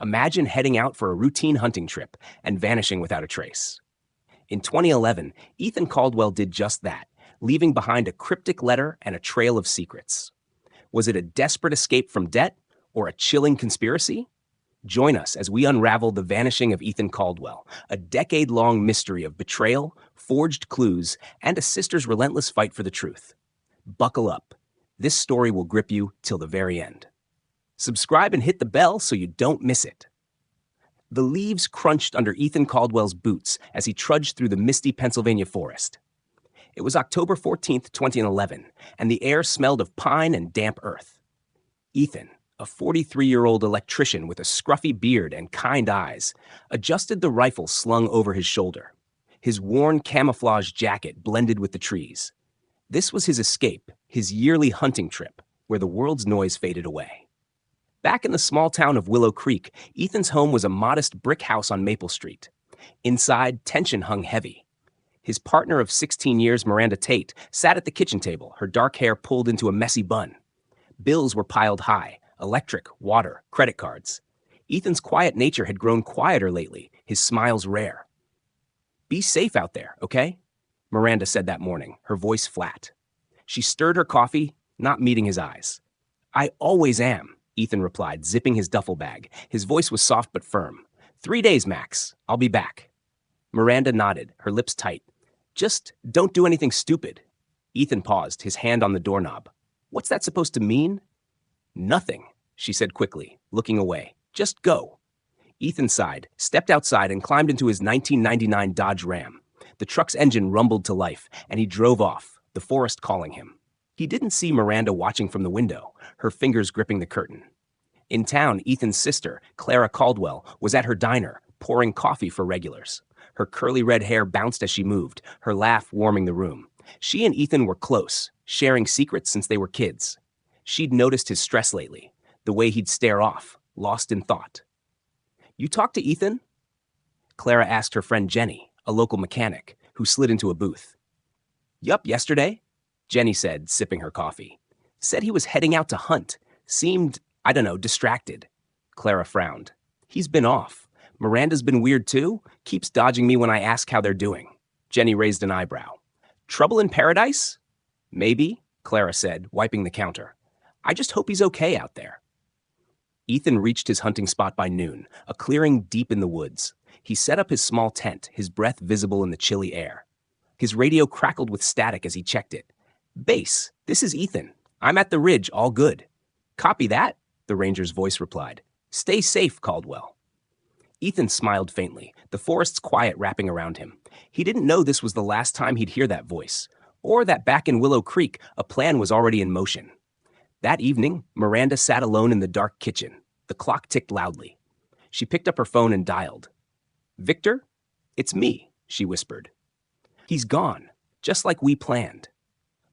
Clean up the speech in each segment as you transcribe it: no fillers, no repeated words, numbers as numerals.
Imagine heading out for a routine hunting trip and vanishing without a trace. In 2011, Ethan Caldwell did just that, leaving behind a cryptic letter and a trail of secrets. Was it a desperate escape from debt or a chilling conspiracy? Join us as we unravel the vanishing of Ethan Caldwell, a decade-long mystery of betrayal, forged clues, and a sister's relentless fight for the truth. Buckle up. This story will grip you till the very end. Subscribe and hit the bell so you don't miss it. The leaves crunched under Ethan Caldwell's boots as he trudged through the misty Pennsylvania forest. It was October 14th, 2011, and the air smelled of pine and damp earth. Ethan, a 43-year-old electrician with a scruffy beard and kind eyes, adjusted the rifle slung over his shoulder. His worn camouflage jacket blended with the trees. This was his escape, his yearly hunting trip, where the world's noise faded away. Back in the small town of Willow Creek, Ethan's home was a modest brick house on Maple Street. Inside, tension hung heavy. His partner of 16 years, Miranda Tate, sat at the kitchen table, her dark hair pulled into a messy bun. Bills were piled high: electric, water, credit cards. Ethan's quiet nature had grown quieter lately, his smiles rare. "Be safe out there, okay?" Miranda said that morning, her voice flat. She stirred her coffee, not meeting his eyes. "I always am," Ethan replied, zipping his duffel bag. His voice was soft but firm. 3 days, max. I'll be back." Miranda nodded, her lips tight. "Just don't do anything stupid." Ethan paused, his hand on the doorknob. "What's that supposed to mean?" "Nothing," she said quickly, looking away. "Just go." Ethan sighed, stepped outside, and climbed into his 1999 Dodge Ram. The truck's engine rumbled to life, and he drove off, the forest calling him. He didn't see Miranda watching from the window, her fingers gripping the curtain. In town, Ethan's sister, Clara Caldwell, was at her diner, pouring coffee for regulars. Her curly red hair bounced as she moved, her laugh warming the room. She and Ethan were close, sharing secrets since they were kids. She'd noticed his stress lately, the way he'd stare off, lost in thought. "You talked to Ethan?" Clara asked her friend Jenny, a local mechanic, who slid into a booth. "Yup, yesterday," Jenny said, sipping her coffee. "Said he was heading out to hunt. Seemed, I don't know, distracted." Clara frowned. "He's been off. Miranda's been weird too. Keeps dodging me when I ask how they're doing." Jenny raised an eyebrow. "Trouble in paradise?" "Maybe," Clara said, wiping the counter. "I just hope he's okay out there." Ethan reached his hunting spot by noon, a clearing deep in the woods. He set up his small tent, his breath visible in the chilly air. His radio crackled with static as he checked it. "Base, this is Ethan. I'm at the ridge, all good." "Copy that," the ranger's voice replied. "Stay safe, Caldwell." Ethan smiled faintly, the forest's quiet wrapping around him. He didn't know this was the last time he'd hear that voice, or that back in Willow Creek, a plan was already in motion. That evening, Miranda sat alone in the dark kitchen. The clock ticked loudly. She picked up her phone and dialed. "Victor? It's me," she whispered. "He's gone, just like we planned."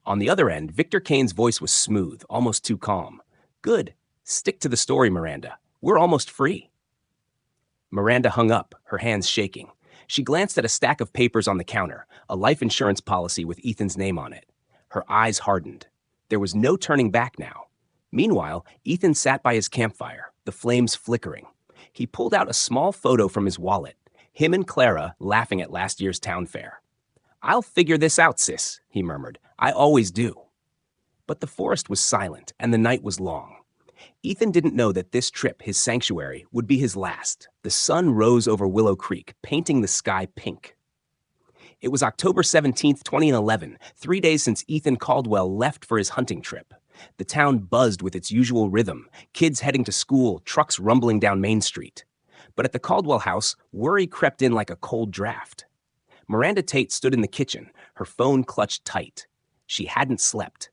On the other end, Victor Kane's voice was smooth, almost too calm. "Good. Stick to the story, Miranda. We're almost free." Miranda hung up, her hands shaking. She glanced at a stack of papers on the counter, a life insurance policy with Ethan's name on it. Her eyes hardened. There was no turning back now. Meanwhile, Ethan sat by his campfire, the flames flickering. He pulled out a small photo from his wallet, him and Clara laughing at last year's town fair. "I'll figure this out, sis," he murmured. "I always do." But the forest was silent, and the night was long. Ethan didn't know that this trip, his sanctuary, would be his last. The sun rose over Willow Creek, painting the sky pink. It was October 17th, 2011, 3 days since Ethan Caldwell left for his hunting trip. The town buzzed with its usual rhythm, kids heading to school, trucks rumbling down Main Street. But at the Caldwell house, worry crept in like a cold draft. Miranda Tate stood in the kitchen, her phone clutched tight. She hadn't slept.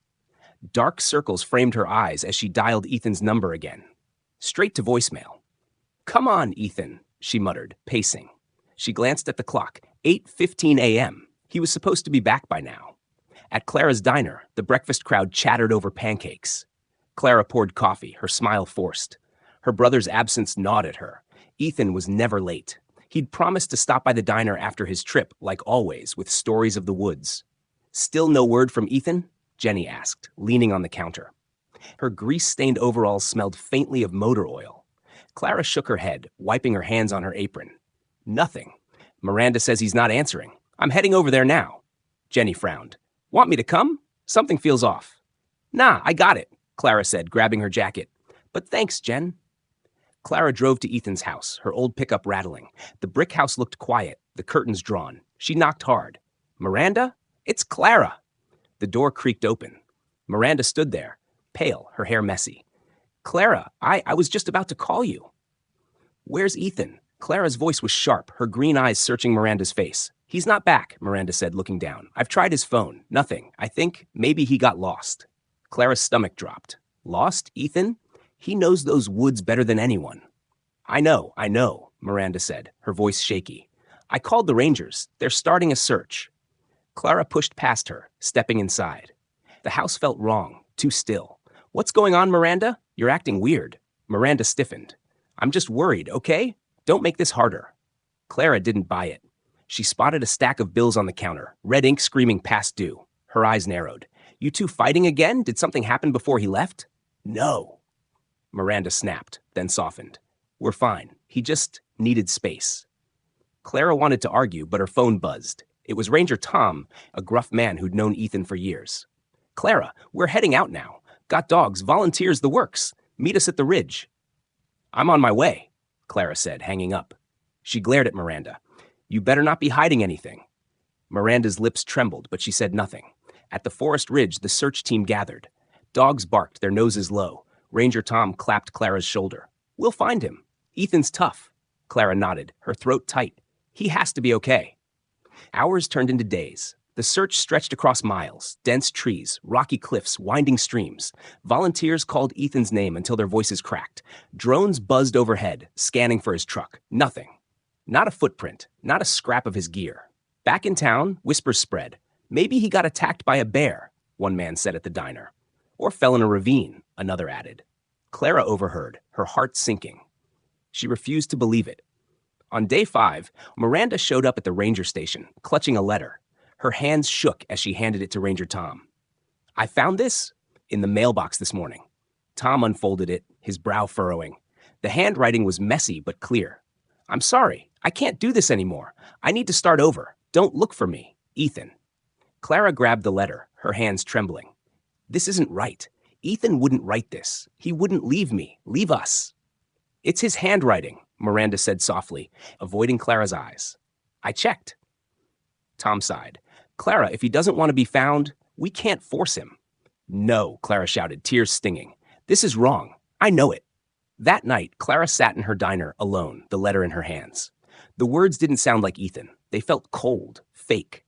Dark circles framed her eyes as she dialed Ethan's number again. Straight to voicemail. "Come on, Ethan," she muttered, pacing. She glanced at the clock. 8:15 a.m. He was supposed to be back by now. At Clara's diner, the breakfast crowd chattered over pancakes. Clara poured coffee, her smile forced. Her brother's absence gnawed at her. Ethan was never late. He'd promised to stop by the diner after his trip, like always, with stories of the woods. "Still no word from Ethan?" Jenny asked, leaning on the counter. Her grease-stained overalls smelled faintly of motor oil. Clara shook her head, wiping her hands on her apron. Nothing. Miranda says he's not answering. I'm heading over there now. Jenny frowned. Want me to come? Something feels off. Nah, I got it, Clara said, grabbing her jacket. But thanks, Jen. Clara drove to Ethan's house, her old pickup rattling. The brick house looked quiet, the curtains drawn. She knocked hard. Miranda? It's Clara. The door creaked open. Miranda stood there, pale, her hair messy. Clara, I was just about to call you. Where's Ethan? Clara's voice was sharp, her green eyes searching Miranda's face. He's not back, Miranda said, looking down. I've tried his phone. Nothing. I think maybe he got lost. Clara's stomach dropped. Lost, Ethan? He knows those woods better than anyone. I know, Miranda said, her voice shaky. I called the Rangers. They're starting a search. Clara pushed past her, stepping inside. The house felt wrong, too still. What's going on, Miranda? You're acting weird. Miranda stiffened. I'm just worried, okay? Don't make this harder. Clara didn't buy it. She spotted a stack of bills on the counter, red ink screaming past due. Her eyes narrowed. You two fighting again? Did something happen before he left? No. Miranda snapped, then softened. We're fine. He just needed space. Clara wanted to argue, but her phone buzzed. It was Ranger Tom, a gruff man who'd known Ethan for years. Clara, we're heading out now. Got dogs, volunteers, the works. Meet us at the ridge. I'm on my way, Clara said, hanging up. She glared at Miranda. You better not be hiding anything. Miranda's lips trembled, but she said nothing. At the forest ridge, the search team gathered. Dogs barked, their noses low. Ranger Tom clapped Clara's shoulder. We'll find him. Ethan's tough. Clara nodded, her throat tight. He has to be okay. Hours turned into days. The search stretched across miles, dense trees, rocky cliffs, winding streams. Volunteers called Ethan's name until their voices cracked. Drones buzzed overhead, scanning for his truck. Nothing. Not a footprint, not a scrap of his gear. Back in town, whispers spread. Maybe he got attacked by a bear, one man said at the diner. Or fell in a ravine, another added. Clara overheard, her heart sinking. She refused to believe it. On day 5, Miranda showed up at the ranger station, clutching a letter. Her hands shook as she handed it to Ranger Tom. I found this in the mailbox this morning. Tom unfolded it, his brow furrowing. The handwriting was messy but clear. I'm sorry, I can't do this anymore. I need to start over. Don't look for me, Ethan. Clara grabbed the letter, her hands trembling. This isn't right. Ethan wouldn't write this. He wouldn't leave me, leave us. It's his handwriting, Miranda said softly, avoiding Clara's eyes. I checked. Tom sighed. Clara, if he doesn't want to be found, we can't force him. No, Clara shouted, tears stinging. This is wrong. I know it. That night, Clara sat in her diner alone, the letter in her hands. The words didn't sound like Ethan. They felt cold, fake.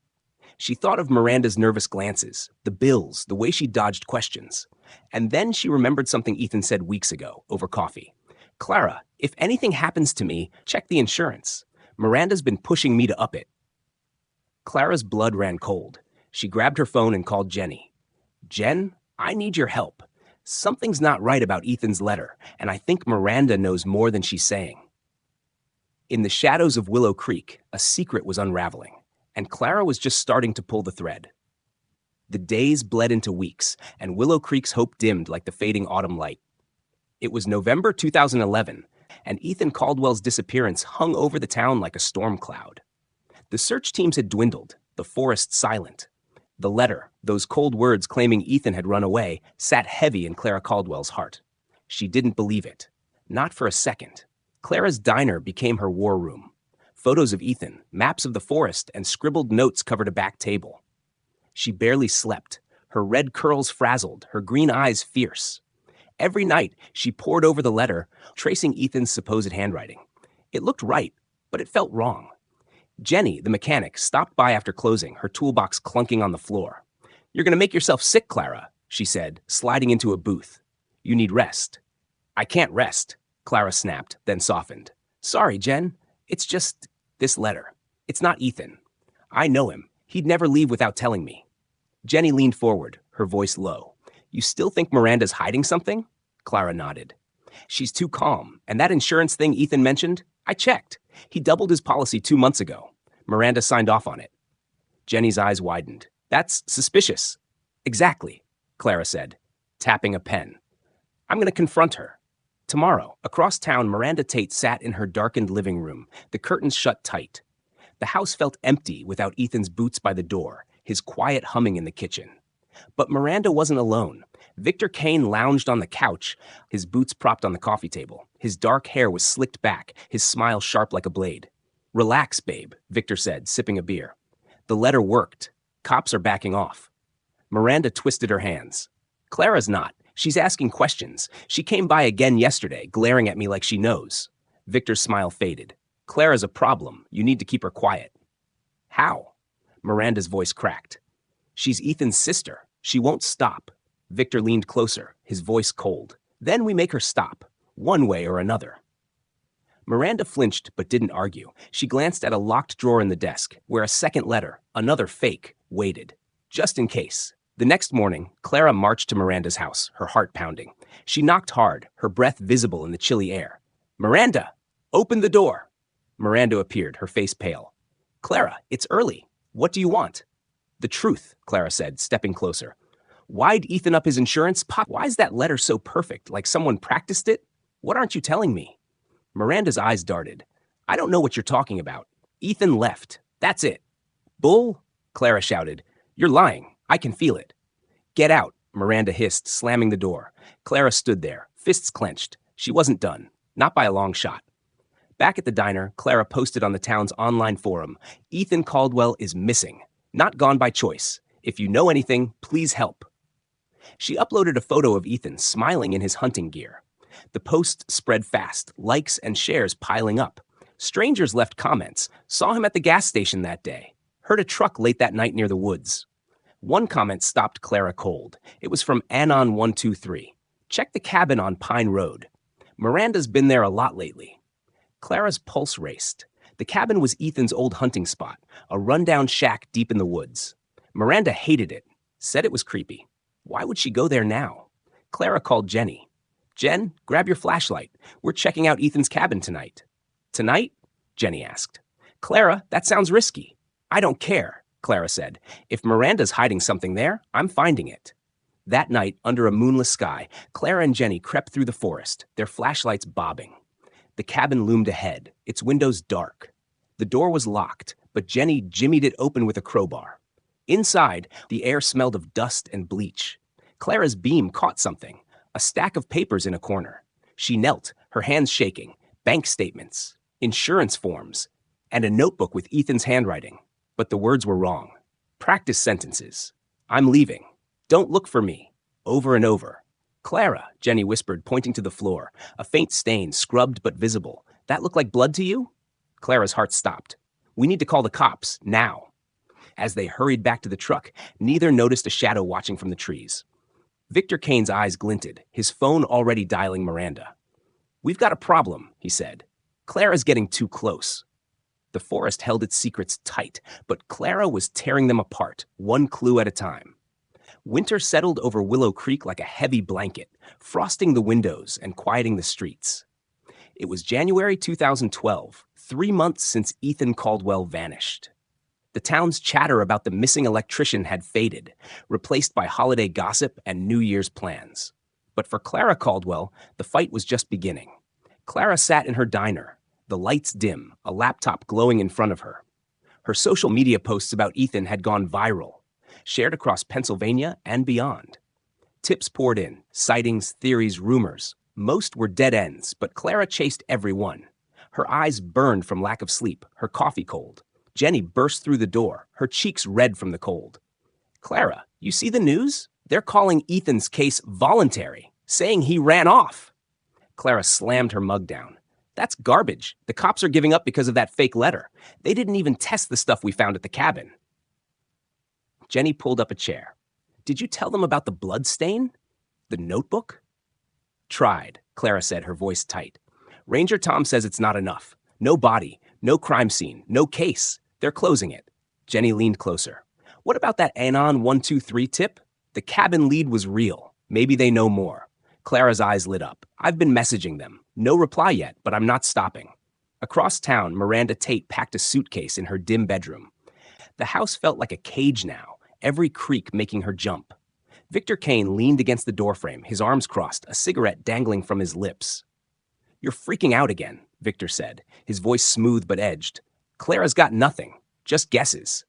She thought of Miranda's nervous glances, the bills, the way she dodged questions. And then she remembered something Ethan said weeks ago, over coffee. Clara, if anything happens to me, check the insurance. Miranda's been pushing me to up it. Clara's blood ran cold. She grabbed her phone and called Jenny. Jen, I need your help. Something's not right about Ethan's letter, and I think Miranda knows more than she's saying. In the shadows of Willow Creek, a secret was unraveling, and Clara was just starting to pull the thread. The days bled into weeks, and Willow Creek's hope dimmed like the fading autumn light. It was November 2011, and Ethan Caldwell's disappearance hung over the town like a storm cloud. The search teams had dwindled, the forest silent. The letter, those cold words claiming Ethan had run away, sat heavy in Clara Caldwell's heart. She didn't believe it. Not for a second. Clara's diner became her war room. Photos of Ethan, maps of the forest, and scribbled notes covered a back table. She barely slept, her red curls frazzled, her green eyes fierce. Every night, she pored over the letter, tracing Ethan's supposed handwriting. It looked right, but it felt wrong. Jenny, the mechanic, stopped by after closing, her toolbox clunking on the floor. You're going to make yourself sick, Clara, she said, sliding into a booth. You need rest. I can't rest, Clara snapped, then softened. Sorry, Jen. It's just this letter. It's not Ethan. I know him. He'd never leave without telling me. Jenny leaned forward, her voice low. You still think Miranda's hiding something? Clara nodded. She's too calm, and that insurance thing Ethan mentioned? I checked. He doubled his policy 2 months ago. Miranda signed off on it. Jenny's eyes widened. That's suspicious. Exactly, Clara said, tapping a pen. I'm going to confront her. Tomorrow, across town, Miranda Tate sat in her darkened living room, the curtains shut tight. The house felt empty without Ethan's boots by the door, his quiet humming in the kitchen. But Miranda wasn't alone. Victor Kane lounged on the couch, his boots propped on the coffee table. His dark hair was slicked back, his smile sharp like a blade. "Relax, babe," Victor said, sipping a beer. "The letter worked. Cops are backing off." Miranda twisted her hands. "Clara's not. She's asking questions. She came by again yesterday, glaring at me like she knows." Victor's smile faded. "Clara's a problem. You need to keep her quiet." "How?" Miranda's voice cracked. "She's Ethan's sister. She won't stop." Victor leaned closer, his voice cold. "Then we make her stop, one way or another." Miranda flinched but didn't argue. She glanced at a locked drawer in the desk, where a second letter, another fake, waited. Just in case. The next morning, Clara marched to Miranda's house, her heart pounding. She knocked hard, her breath visible in the chilly air. "Miranda! Open the door!" Miranda appeared, her face pale. "Clara, it's early. What do you want?" "The truth," Clara said, stepping closer. "Why'd Ethan up his insurance? Why's that letter so perfect, like someone practiced it? What aren't you telling me?" Miranda's eyes darted. "I don't know what you're talking about. Ethan left. That's it." "Bull!" Clara shouted. "You're lying. I can feel it." "Get out," Miranda hissed, slamming the door. Clara stood there, fists clenched. She wasn't done. Not by a long shot. Back at the diner, Clara posted on the town's online forum, "Ethan Caldwell is missing. Not gone by choice. If you know anything, please help." She uploaded a photo of Ethan smiling in his hunting gear. The post spread fast, likes and shares piling up. Strangers left comments. "Saw him at the gas station that day. Heard a truck late that night near the woods." One comment stopped Clara cold. It was from Anon123. "Check the cabin on Pine Road. Miranda's been there a lot lately." Clara's pulse raced. The cabin was Ethan's old hunting spot, a rundown shack deep in the woods. Miranda hated it, said it was creepy. Why would she go there now? Clara called Jenny. "Jen, grab your flashlight. We're checking out Ethan's cabin tonight." "Tonight?" Jenny asked. "Clara, that sounds risky." "I don't care," Clara said. "If Miranda's hiding something there, I'm finding it." That night, under a moonless sky, Clara and Jenny crept through the forest, their flashlights bobbing. The cabin loomed ahead, its windows dark. The door was locked, but Jenny jimmied it open with a crowbar. Inside, the air smelled of dust and bleach. Clara's beam caught something, a stack of papers in a corner. She knelt, her hands shaking, bank statements, insurance forms, and a notebook with Ethan's handwriting. But the words were wrong. Practice sentences. "I'm leaving. Don't look for me." Over and over. "Clara," Jenny whispered, pointing to the floor, a faint stain, scrubbed but visible. "That look like blood to you?" Clara's heart stopped. "We need to call the cops, now." As they hurried back to the truck, neither noticed a shadow watching from the trees. Victor Kane's eyes glinted, his phone already dialing Miranda. "We've got a problem," he said. "Clara's getting too close." The forest held its secrets tight, but Clara was tearing them apart, one clue at a time. Winter settled over Willow Creek like a heavy blanket, frosting the windows and quieting the streets. It was January 2012, 3 months since Ethan Caldwell vanished. The town's chatter about the missing electrician had faded, replaced by holiday gossip and New Year's plans. But for Clara Caldwell, the fight was just beginning. Clara sat in her diner, the lights dim, a laptop glowing in front of her. Her social media posts about Ethan had gone viral, shared across Pennsylvania and beyond. Tips poured in, sightings, theories, rumors. Most were dead ends, but Clara chased every one. Her eyes burned from lack of sleep, her coffee cold. Jenny burst through the door, her cheeks red from the cold. "Clara, you see the news? They're calling Ethan's case voluntary, saying he ran off." Clara slammed her mug down. "That's garbage. The cops are giving up because of that fake letter. They didn't even test the stuff we found at the cabin." Jenny pulled up a chair. "Did you tell them about the blood stain? The notebook?" "Tried," Clara said, her voice tight. "Ranger Tom says it's not enough. No body, no crime scene, no case. They're closing it." Jenny leaned closer. "What about that Anon123 tip? The cabin lead was real. Maybe they know more." Clara's eyes lit up. "I've been messaging them. No reply yet, but I'm not stopping." Across town, Miranda Tate packed a suitcase in her dim bedroom. The house felt like a cage now, every creak making her jump. Victor Kane leaned against the doorframe, his arms crossed, a cigarette dangling from his lips. You're freaking out again, Victor said, his voice smooth but edged. Clara's got nothing, just guesses.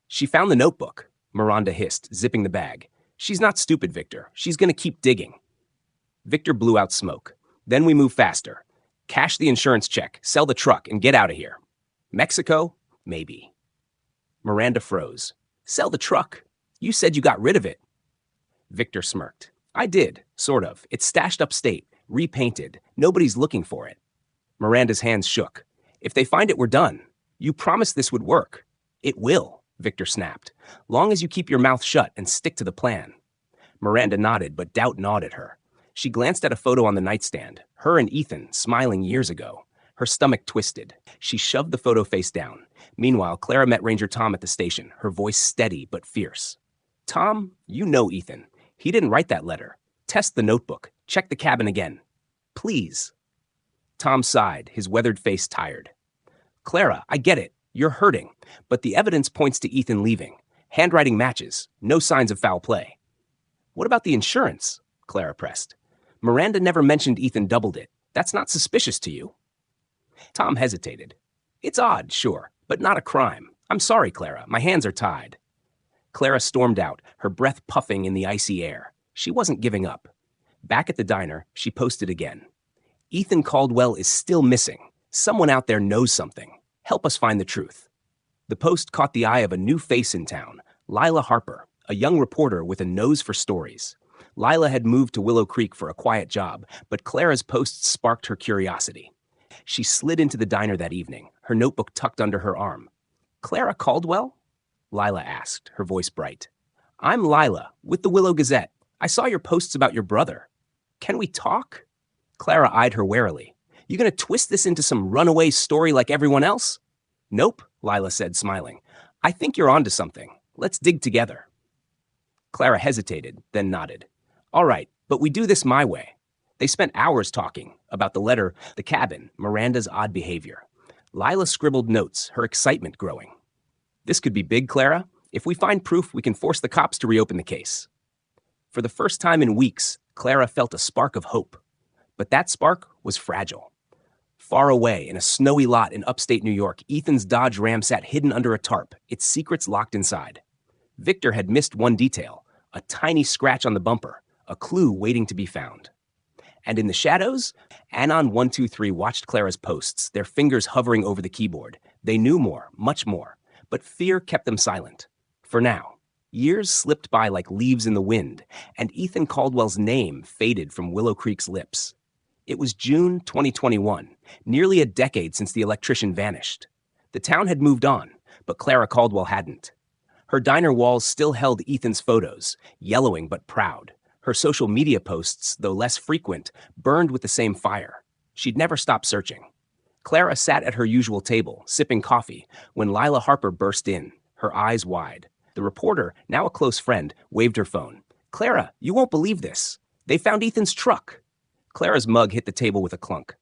She found the notebook, Miranda hissed, zipping the bag. She's not stupid, Victor. She's gonna keep digging. Victor blew out smoke. Then we move faster. Cash the insurance check, sell the truck, and get out of here. Mexico? Maybe. Miranda froze. Sell the truck? You said you got rid of it. Victor smirked. I did, sort of. It's stashed upstate, repainted. Nobody's looking for it. Miranda's hands shook. If they find it, we're done. You promised this would work. It will, Victor snapped. Long as you keep your mouth shut and stick to the plan. Miranda nodded, but doubt gnawed at her. She glanced at a photo on the nightstand, her and Ethan smiling years ago. Her stomach twisted. She shoved the photo face down. Meanwhile, Clara met Ranger Tom at the station, her voice steady but fierce. Tom, you know Ethan. He didn't write that letter. Test the notebook. Check the cabin again. Please. Tom sighed, his weathered face tired. Clara, I get it. You're hurting. But the evidence points to Ethan leaving. Handwriting matches. No signs of foul play. What about the insurance? Clara pressed. Miranda never mentioned Ethan doubled it. That's not suspicious to you. Tom hesitated. It's odd, sure, but not a crime. I'm sorry, Clara. My hands are tied. Clara stormed out, her breath puffing in the icy air. She wasn't giving up. Back at the diner, she posted again. Ethan Caldwell is still missing. Someone out there knows something. Help us find the truth. The post caught the eye of a new face in town, Lila Harper, a young reporter with a nose for stories. Lila had moved to Willow Creek for a quiet job, but Clara's posts sparked her curiosity. She slid into the diner that evening, her notebook tucked under her arm. Clara Caldwell? Lila asked, her voice bright. I'm Lila, with the Willow Gazette. I saw your posts about your brother. Can we talk? Clara eyed her warily. You gonna twist this into some runaway story like everyone else? Nope, Lila said, smiling. I think you're onto something. Let's dig together. Clara hesitated, then nodded. All right, but we do this my way. They spent hours talking about the letter, the cabin, Miranda's odd behavior. Lila scribbled notes, her excitement growing. This could be big, Clara. If we find proof, we can force the cops to reopen the case. For the first time in weeks, Clara felt a spark of hope. But that spark was fragile. Far away, in a snowy lot in upstate New York, Ethan's Dodge Ram sat hidden under a tarp, its secrets locked inside. Victor had missed one detail, a tiny scratch on the bumper, a clue waiting to be found. And in the shadows, Anon123 watched Clara's posts, their fingers hovering over the keyboard. They knew more, much more, but fear kept them silent. For now, years slipped by like leaves in the wind, and Ethan Caldwell's name faded from Willow Creek's lips. It was June 2021, nearly a decade since the electrician vanished. The town had moved on, but Clara Caldwell hadn't. Her diner walls still held Ethan's photos, yellowing but proud. Her social media posts, though less frequent, burned with the same fire. She'd never stopped searching. Clara sat at her usual table, sipping coffee, when Lila Harper burst in, her eyes wide. The reporter, now a close friend, waved her phone. Clara, you won't believe this. They found Ethan's truck. Clara's mug hit the table with a clunk.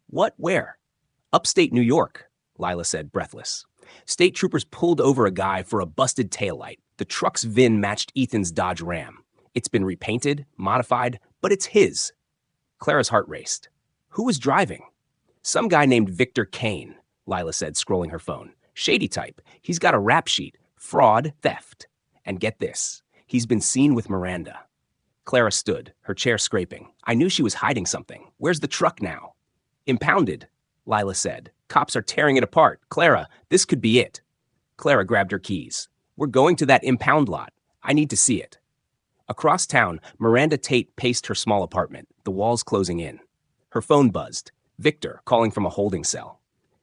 What? Where? Upstate New York, Lila said, breathless. State troopers pulled over a guy for a busted taillight. The truck's VIN matched Ethan's Dodge Ram. It's been repainted, modified, but it's his. Clara's heart raced. Who was driving? Some guy named Victor Kane, Lila said, scrolling her phone. Shady type. He's got a rap sheet. Fraud, theft. And get this. He's been seen with Miranda. Clara stood, her chair scraping. I knew she was hiding something. Where's the truck now? Impounded, Lila said. Cops are tearing it apart. Clara, this could be it. Clara grabbed her keys. We're going to that impound lot. I need to see it. Across town, Miranda Tate paced her small apartment, the walls closing in. Her phone buzzed. Victor, calling from a holding cell.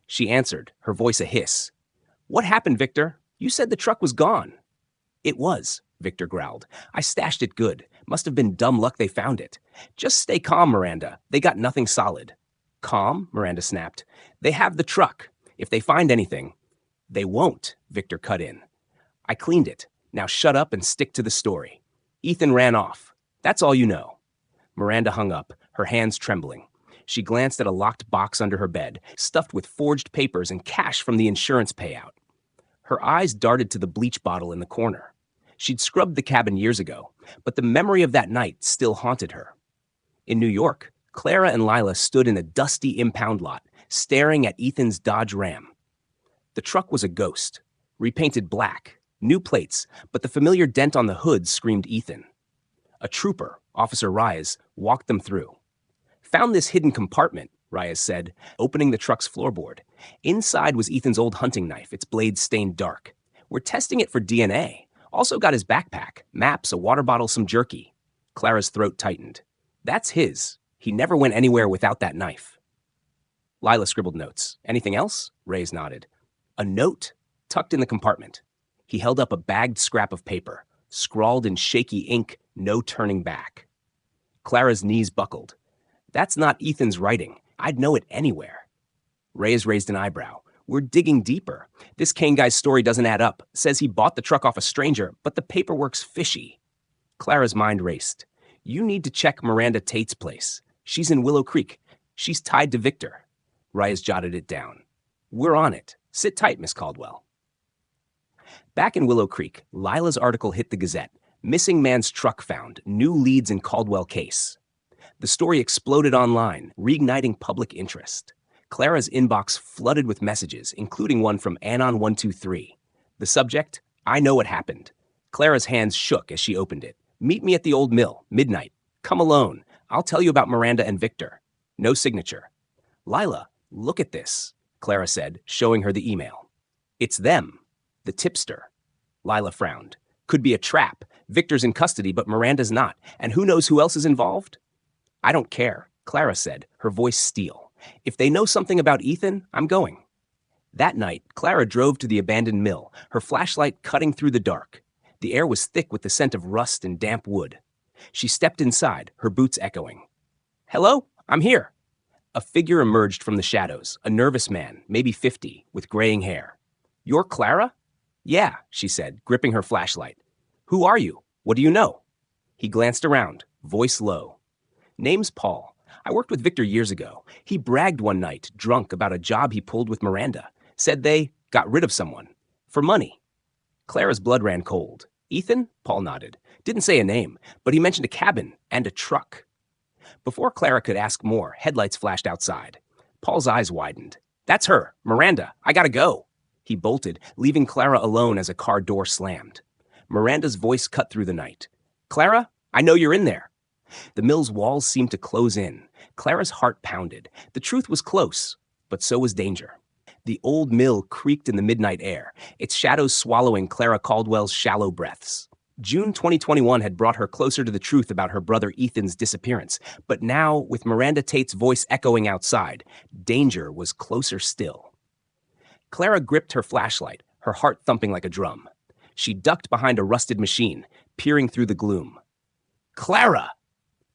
She answered, her voice a hiss. What happened, Victor? You said the truck was gone. It was, Victor growled. I stashed it good. Must have been dumb luck they found it. Just stay calm, Miranda. They got nothing solid. Calm? Miranda snapped. They have the truck. If they find anything. They won't, Victor cut in. I cleaned it. Now shut up and stick to the story. Ethan ran off. That's all you know. Miranda hung up, her hands trembling. She glanced at a locked box under her bed, stuffed with forged papers and cash from the insurance payout. Her eyes darted to the bleach bottle in the corner. She'd scrubbed the cabin years ago, but the memory of that night still haunted her. In New York, Clara and Lila stood in a dusty impound lot, staring at Ethan's Dodge Ram. The truck was a ghost, repainted black, new plates, but the familiar dent on the hood screamed Ethan. A trooper, Officer Reyes, walked them through. "Found this hidden compartment," Reyes said, opening the truck's floorboard. Inside was Ethan's old hunting knife, its blade stained dark. "We're testing it for DNA. Also got his backpack, maps, a water bottle, some jerky." Clara's throat tightened. "That's his. He never went anywhere without that knife." Lila scribbled notes. "Anything else?" Reyes nodded. "A note tucked in the compartment." He held up a bagged scrap of paper, scrawled in shaky ink, "No turning back." Clara's knees buckled. "That's not Ethan's writing. I'd know it anywhere." Reyes raised an eyebrow. "We're digging deeper. This Kane guy's story doesn't add up. Says he bought the truck off a stranger, but the paperwork's fishy." Clara's mind raced. "You need to check Miranda Tate's place. She's in Willow Creek. She's tied to Victor." Reyes jotted it down. "We're on it. Sit tight, Miss Caldwell." Back in Willow Creek, Lila's article hit the Gazette. "Missing man's truck found. New leads in Caldwell case." The story exploded online, reigniting public interest. Clara's inbox flooded with messages, including one from Anon123. The subject, "I know what happened." Clara's hands shook as she opened it. "Meet me at the old mill, midnight. Come alone. I'll tell you about Miranda and Victor." No signature. "Lila, look at this," Clara said, showing her the email. "It's them. The tipster." Lila frowned. "Could be a trap. Victor's in custody, but Miranda's not. And who knows who else is involved?" "I don't care," Clara said, her voice steel. "If they know something about Ethan, I'm going." That night, Clara drove to the abandoned mill, her flashlight cutting through the dark. The air was thick with the scent of rust and damp wood. She stepped inside, her boots echoing. "Hello? I'm here." A figure emerged from the shadows, a nervous man, maybe 50, with graying hair. "You're Clara?" "Yeah," she said, gripping her flashlight. "Who are you? What do you know?" He glanced around, voice low. "Name's Paul. I worked with Victor years ago. He bragged one night, drunk, about a job he pulled with Miranda. Said they got rid of someone. For money." Clara's blood ran cold. "Ethan?" Paul nodded. "Didn't say a name, but he mentioned a cabin and a truck." Before Clara could ask more, headlights flashed outside. Paul's eyes widened. "That's her, Miranda. I gotta go." He bolted, leaving Clara alone as a car door slammed. Miranda's voice cut through the night. "Clara, I know you're in there." The mill's walls seemed to close in. Clara's heart pounded. The truth was close, but so was danger. The old mill creaked in the midnight air, its shadows swallowing Clara Caldwell's shallow breaths. June 2021 had brought her closer to the truth about her brother Ethan's disappearance, but now, with Miranda Tate's voice echoing outside, danger was closer still. Clara gripped her flashlight, her heart thumping like a drum. She ducked behind a rusted machine, peering through the gloom. "Clara!"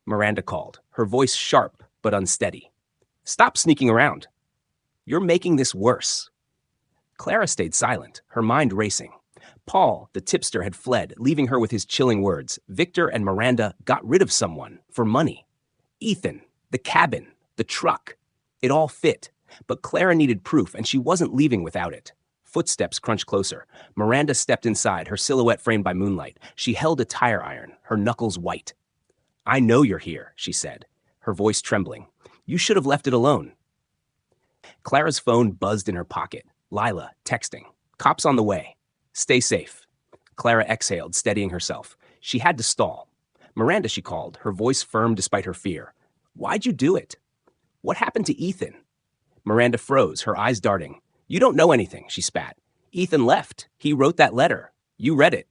Miranda called, her voice sharp but unsteady. "Stop sneaking around. You're making this worse." Clara stayed silent, her mind racing. Paul, the tipster, had fled, leaving her with his chilling words. Victor and Miranda got rid of someone for money. Ethan, the cabin, the truck. It all fit, but Clara needed proof, and she wasn't leaving without it. Footsteps crunched closer. Miranda stepped inside, her silhouette framed by moonlight. She held a tire iron, her knuckles white. "I know you're here," she said, her voice trembling. "You should have left it alone." Clara's phone buzzed in her pocket. Lila, texting. "Cops on the way. Stay safe." Clara exhaled, steadying herself. She had to stall. "Miranda," she called, her voice firm despite her fear. "Why'd you do it? What happened to Ethan?" Miranda froze, her eyes darting. "You don't know anything," she spat. "Ethan left. He wrote that letter. You read it."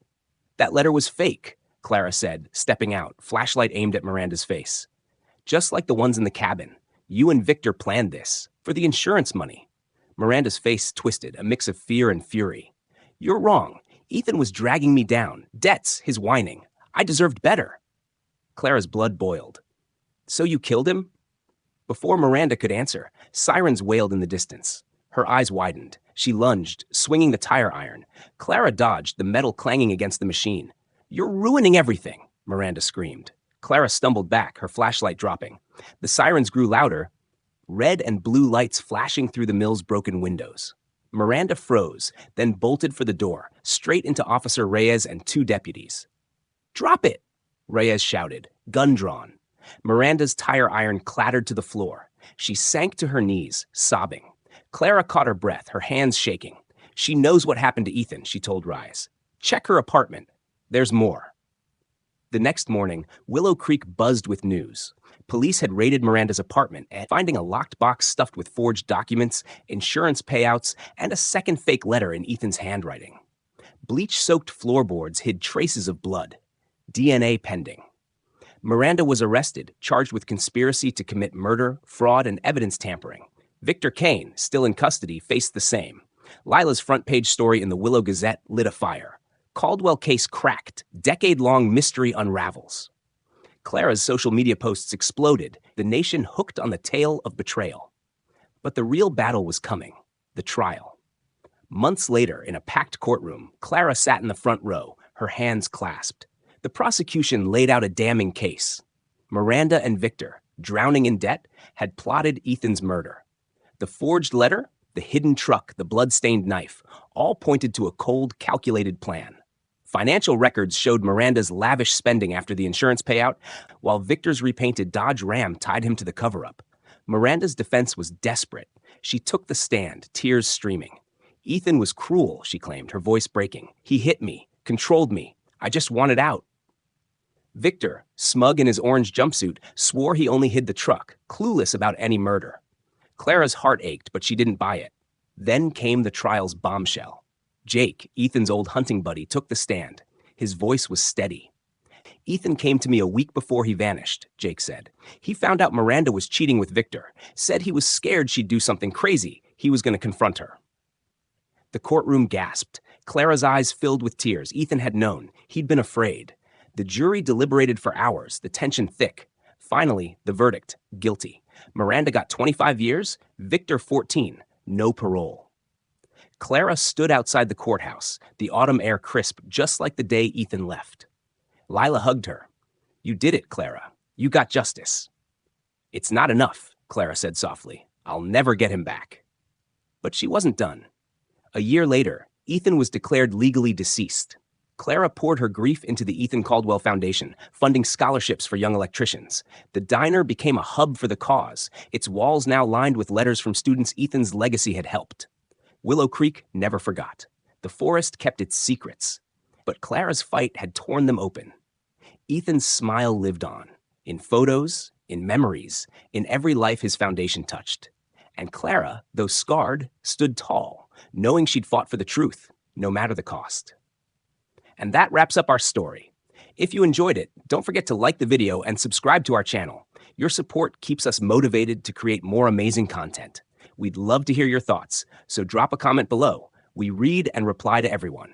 "That letter was fake," Clara said, stepping out, flashlight aimed at Miranda's face. "Just like the ones in the cabin. You and Victor planned this. For the insurance money." Miranda's face twisted, a mix of fear and fury. "You're wrong. Ethan was dragging me down. Debts, his whining. I deserved better." Clara's blood boiled. "So you killed him?" Before Miranda could answer, sirens wailed in the distance. Her eyes widened. She lunged, swinging the tire iron. Clara dodged, the metal clanging against the machine. "You're ruining everything," Miranda screamed. Clara stumbled back, her flashlight dropping. The sirens grew louder, red and blue lights flashing through the mill's broken windows. Miranda froze, then bolted for the door, straight into Officer Reyes and two deputies. "Drop it!" Reyes shouted, gun drawn. Miranda's tire iron clattered to the floor. She sank to her knees, sobbing. Clara caught her breath, her hands shaking. She knows what happened to Ethan, she told Rise. Check her apartment. There's more. The next morning, Willow Creek buzzed with news. Police had raided Miranda's apartment and finding a locked box stuffed with forged documents, insurance payouts, and a second fake letter in Ethan's handwriting. Bleach-soaked floorboards hid traces of blood. DNA pending. Miranda was arrested, charged with conspiracy to commit murder, fraud, and evidence tampering. Victor Kane, still in custody, faced the same. Lila's front-page story in the Willow Gazette lit a fire. Caldwell case cracked. Decade-long mystery unravels. Clara's social media posts exploded, the nation hooked on the tale of betrayal. But the real battle was coming, the trial. Months later, in a packed courtroom, Clara sat in the front row, her hands clasped. The prosecution laid out a damning case. Miranda and Victor, drowning in debt, had plotted Ethan's murder. The forged letter, the hidden truck, the blood-stained knife, all pointed to a cold, calculated plan. Financial records showed Miranda's lavish spending after the insurance payout, while Victor's repainted Dodge Ram tied him to the cover-up. Miranda's defense was desperate. She took the stand, tears streaming. Ethan was cruel, she claimed, her voice breaking. He hit me, controlled me. I just wanted out. Victor, smug in his orange jumpsuit, swore he only hid the truck, clueless about any murder. Clara's heart ached, but she didn't buy it. Then came the trial's bombshell. Jake, Ethan's old hunting buddy, took the stand. His voice was steady. Ethan came to me a week before he vanished, Jake said. He found out Miranda was cheating with Victor, said he was scared she'd do something crazy. He was going to confront her. The courtroom gasped. Clara's eyes filled with tears. Ethan had known. He'd been afraid. The jury deliberated for hours, the tension thick. Finally, the verdict, guilty. Miranda got 25 years, Victor 14, no parole. Clara stood outside the courthouse, the autumn air crisp, just like the day Ethan left. Lila hugged her. You did it, Clara. You got justice. It's not enough, Clara said softly. I'll never get him back. But she wasn't done. A year later, Ethan was declared legally deceased. Clara poured her grief into the Ethan Caldwell Foundation, funding scholarships for young electricians. The diner became a hub for the cause, its walls now lined with letters from students Ethan's legacy had helped. Willow Creek never forgot. The forest kept its secrets. But Clara's fight had torn them open. Ethan's smile lived on, in photos, in memories, in every life his foundation touched. And Clara, though scarred, stood tall, knowing she'd fought for the truth, no matter the cost. And that wraps up our story. If you enjoyed it, don't forget to like the video and subscribe to our channel. Your support keeps us motivated to create more amazing content. We'd love to hear your thoughts, so drop a comment below. We read and reply to everyone.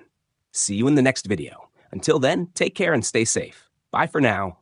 See you in the next video. Until then, take care and stay safe. Bye for now.